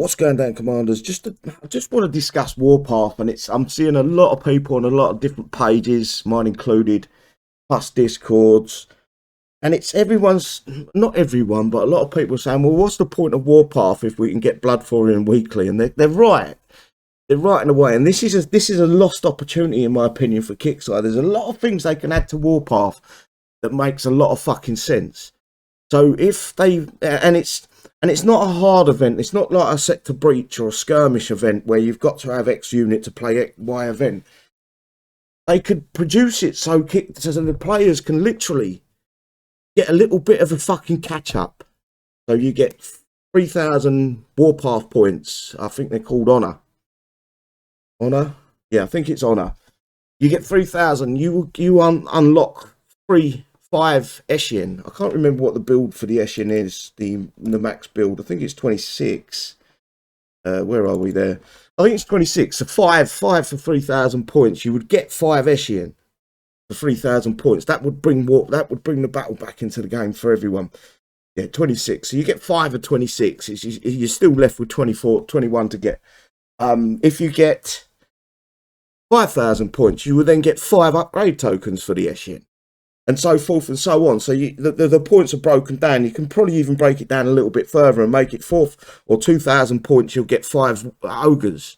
What's going down, Commanders? I just want to discuss Warpath, and I'm seeing a lot of people on a lot of different pages, mine included, plus Discords, and it's not everyone, but a lot of people saying, well, what's the point of Warpath if we can get Blood Thorium weekly? And they're right. They're right in a way, and this is a lost opportunity, in my opinion, for Kixeye. There's a lot of things they can add to Warpath that makes a lot of fucking sense. So if they, and it's not a hard event. It's not like a sector breach or a skirmish event where you've got to have X unit to play Y event. They could produce it so the players can literally get a little bit of a fucking catch up. So you get 3,000 Warpath points. I think they're called Honor. Honor? Yeah, I think it's Honor. You get 3,000. You unlock 5 Eshin. I can't remember what the build for the Eshin is, the max build. I think it's 26. Where are we there? I think it's 26. So 5 for 3,000 points. You would get 5 Eshin for 3,000 points. That would bring the battle back into the game for everyone. Yeah, 26. So you get 5 of 26. You're still left with 21 to get. If you get 5,000 points, you would then get 5 upgrade tokens for the Eshin. And so forth and so on. So the points are broken down. You can probably even break it down a little bit further and make it 2,000 points, you'll get 5 ogres.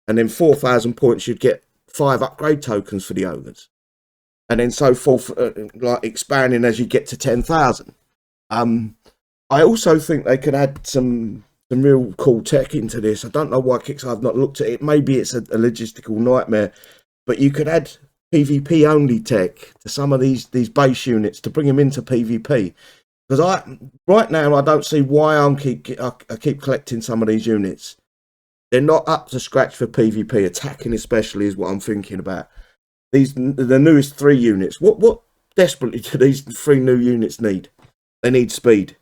And then 4,000 points, you'd get 5 upgrade tokens for the ogres. And then so forth, like expanding as you get to 10,000. I also think they could add some real cool tech into this. I don't know why Kixeye have not looked at it. Maybe it's a logistical nightmare. But you could add PvP only tech to some of these base units to bring them into PvP, because right now I don't see why I keep collecting some of these units. They're not up to scratch for PvP. Attacking especially is what I'm thinking about. The newest 3 units. What desperately do these 3 new units need? They need speed.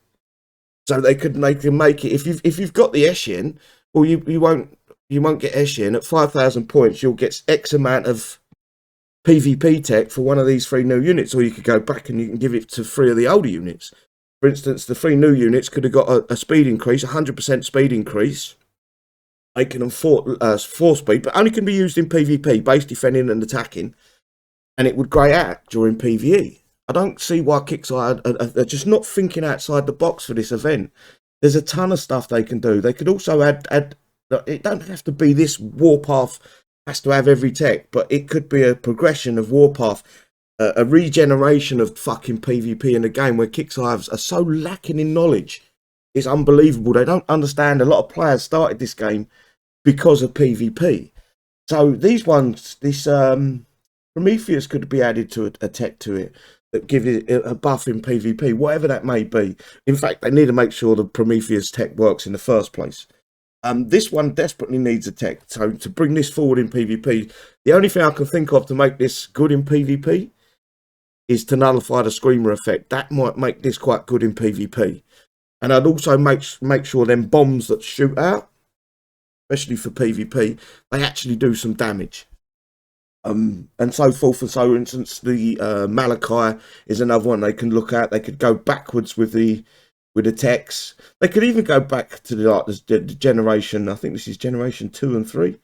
So they can make it. If you've got the Eshin, well you won't get Eshin at 5,000 points. You'll get X amount of PvP tech for one of these 3 new units, or you could go back and you can give it to 3 of the older units. For instance, the 3 new units could have got a speed increase, 100% speed increase. They can afford 4 speed, but only can be used in PvP, base defending and attacking, and it would grey out during PvE. I don't see why Kixeye are just not thinking outside the box for this event. There's a ton of stuff they can do. They could also add it don't have to be this Warpath has to have every tech, but it could be a progression of Warpath, a regeneration of fucking PvP in the game, where Kixeye are so lacking in knowledge. It's unbelievable. They don't understand. A lot of players started this game because of PvP. So these ones, this Prometheus could be added to a tech to it that give it a buff in PvP, whatever that may be. In fact, they need to make sure the Prometheus tech works in the first place. This one desperately needs a tech, so to bring this forward in PvP, the only thing I can think of to make this good in PvP is to nullify the Screamer effect. That might make this quite good in PvP. And I'd also make sure them bombs that shoot out, especially for PvP, they actually do some damage. And so forth and so. For instance, the Malachi is another one they can look at. They could go backwards with the techs. They could even go back to the generation, I think this is generation 2 and 3,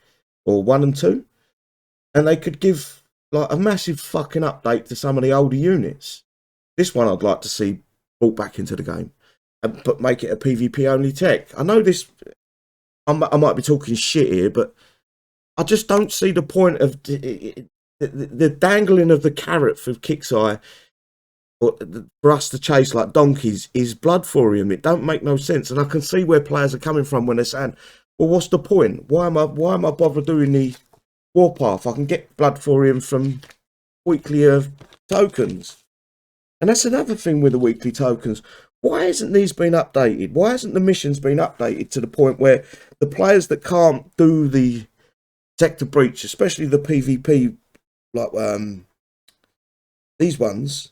or 1 and 2, and they could give like a massive fucking update to some of the older units. This one I'd like to see brought back into the game, but make it a PvP only tech. I know this, I might be talking shit here, but I just don't see the point of the dangling of the carrot for Kixeye for us to chase like donkeys is Blood Thorium. It don't make no sense, and I can see where players are coming from when they're saying, well, what's the point? Why am I bother doing the Warpath? I can get Blood Thorium from weekly tokens. And that's another thing with the weekly tokens. Why hasn't these been updated? Why hasn't the missions been updated to the point where the players that can't do the sector breach, especially the PvP, like these ones,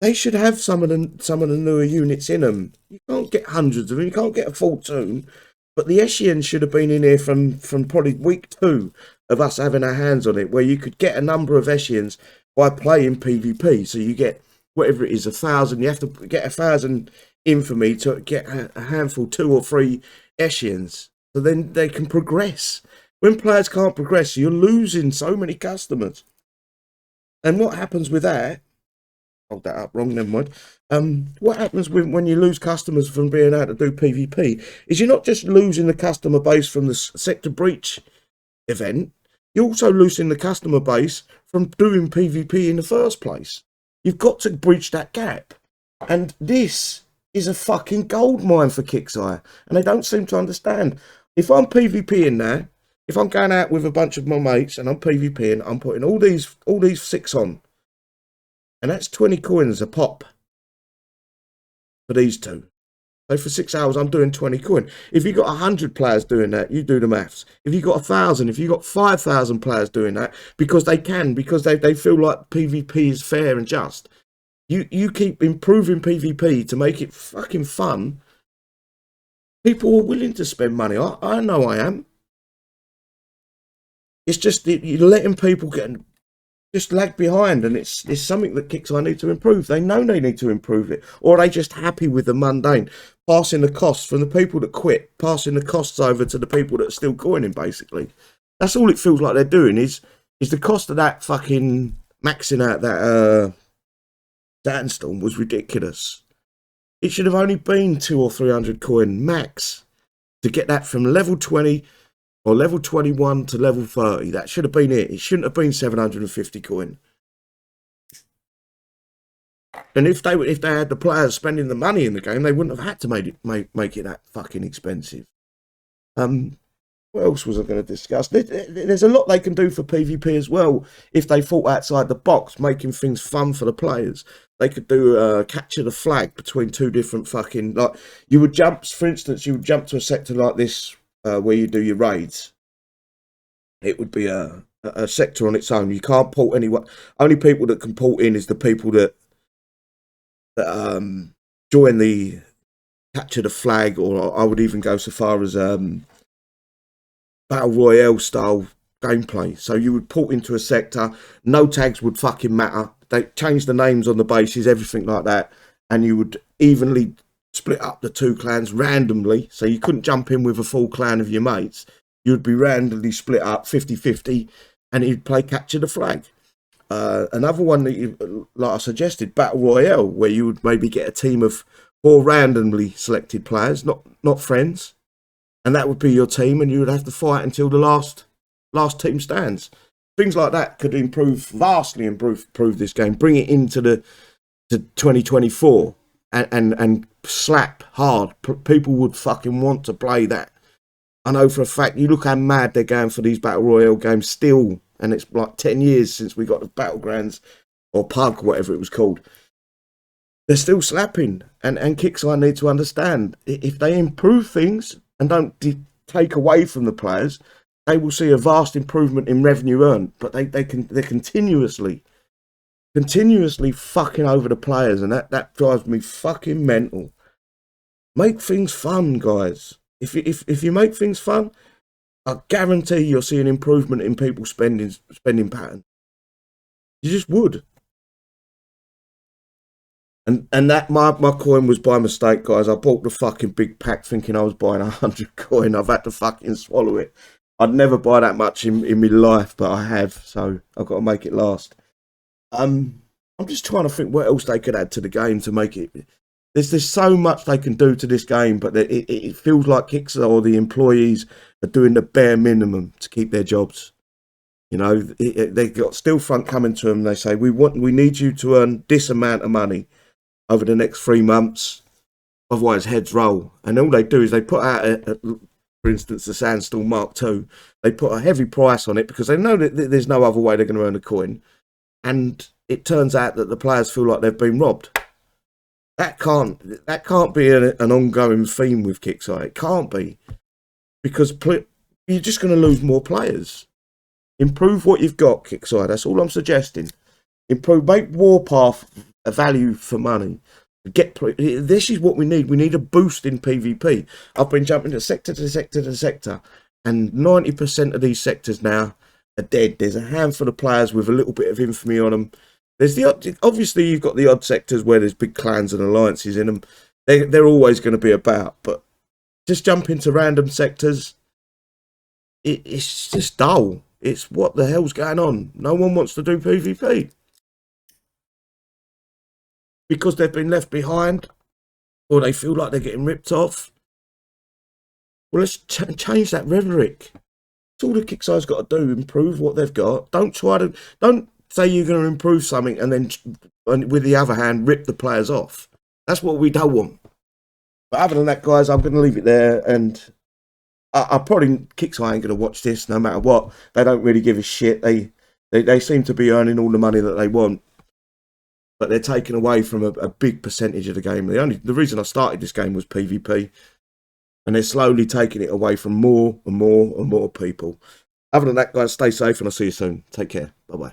they should have some of the newer units in them. You can't get hundreds of them. You can't get a full tune. But the Eshin should have been in here from probably week 2 of us having our hands on it, where you could get a number of Eshins by playing PvP. So you get whatever it is, 1,000. You have to get 1,000 infamy to get a handful, 2 or 3 Eshians, so then they can progress. When players can't progress, you're losing so many customers. And what happens with that? Hold that up, wrong, never mind. What happens when you lose customers from being able to do PvP is you're not just losing the customer base from the sector breach event, you're also losing the customer base from doing PvP in the first place. You've got to bridge that gap. And this is a fucking gold mine for Kixeye. And they don't seem to understand. If I'm PvPing there, if I'm going out with a bunch of my mates and I'm PvPing, I'm putting all these 6 on. And that's 20 coins a pop for these two. So for 6 hours, I'm doing 20 coin. If you've got 100 players doing that, you do the maths. If you've got 1,000, if you've got 5,000 players doing that, because they can, because they feel like PvP is fair and just. You keep improving PvP to make it fucking fun. People are willing to spend money. I know I am. It's just that you're letting people just lag behind, and it's something that Kixeye need to improve. They know they need to improve it, or are they just happy with the mundane, passing the costs from the people that quit, passing the costs over to the people that are still coining. Basically, that's all it feels like they're doing. Is the cost of that fucking maxing out that sandstorm was ridiculous. It should have only been 200 or 300 coin max to get that from level 20 or level 21 to level 30. That should have been it. It shouldn't have been 750 coin. And if they had the players spending the money in the game, they wouldn't have had to make it that fucking expensive. What else was I going to discuss? There's a lot they can do for PvP as well if they thought outside the box, making things fun for the players. They could do capture the flag between two different fucking, like, you would jump, for instance, you would jump to a sector like this where you do your raids. It would be a sector on its own. You can't port anyone. Only people that can port in is the people that join the capture the flag, or I would even go so far as Battle Royale style gameplay. So you would port into a sector, no tags would fucking matter. They change the names on the bases, everything like that, and you would evenly split up the two clans randomly. So you couldn't jump in with a full clan of your mates. You would be randomly split up 50-50, and you'd play capture the flag. Another one that you, like I suggested, Battle Royale, where you would maybe get a team of 4 randomly selected players, not friends. And that would be your team, and you would have to fight until the last team stands. Things like that could vastly improve this game. Bring it into the 2024 and slap hard. People would fucking want to play that. I know for a fact. You look how mad they're going for these Battle Royale games still, and it's like 10 years since we got the Battlegrounds or Pug, whatever it was called. They're still slapping, and Kixeye need to understand, if they improve things and don't take away from the players, they will see a vast improvement in revenue earned. But they're continuously fucking over the players, and that drives me fucking mental. Make things fun, guys. If you make things fun, I guarantee you'll see an improvement in people's spending pattern. You just would. And that my coin was by mistake, guys. I bought the fucking big pack thinking I was buying 100 coin. I've had to fucking swallow it. I'd never buy that much in my life, but I have, so I've got to make it last. I'm just trying to think what else they could add to the game to make it. There's so much they can do to this game, but it feels like Kixeye or the employees are doing the bare minimum to keep their jobs. You know, they got Stillfront coming to them. They say we need you to earn this amount of money over the next 3 months, otherwise heads roll. And all they do is they put out, for instance, the Sandstorm Mark II. They put a heavy price on it because they know that there's no other way they're going to earn a coin. And it turns out that the players feel like they've been robbed. That can't be an ongoing theme with Kixeye. It can't be, because you're just going to lose more players. Improve what you've got, Kixeye. That's all I'm suggesting. Make Warpath a value for money. This is what we need. We need a boost in PvP. I've been jumping to sector to sector to sector, and 90% of these sectors now are dead. There's a handful of players with a little bit of infamy on them. There's obviously you've got the odd sectors where there's big clans and alliances in them. They're always going to be about, but just jump into random sectors. It's just dull. It's what the hell's going on? No one wants to do PvP. Because they've been left behind, or they feel like they're getting ripped off. Well, let's change that rhetoric. That's all the Kixeye's got to do, improve what they've got. Don't say you're going to improve something and then, with the other hand, rip the players off. That's what we don't want. But other than that, guys, I'm going to leave it there. And I probably, Kixeye ain't going to watch this no matter what. They don't really give a shit. They seem to be earning all the money that they want. But they're taking away from a big percentage of the game. The reason I started this game was PvP. And they're slowly taking it away from more and more and more people. Other than that, guys, stay safe and I'll see you soon. Take care. Bye-bye.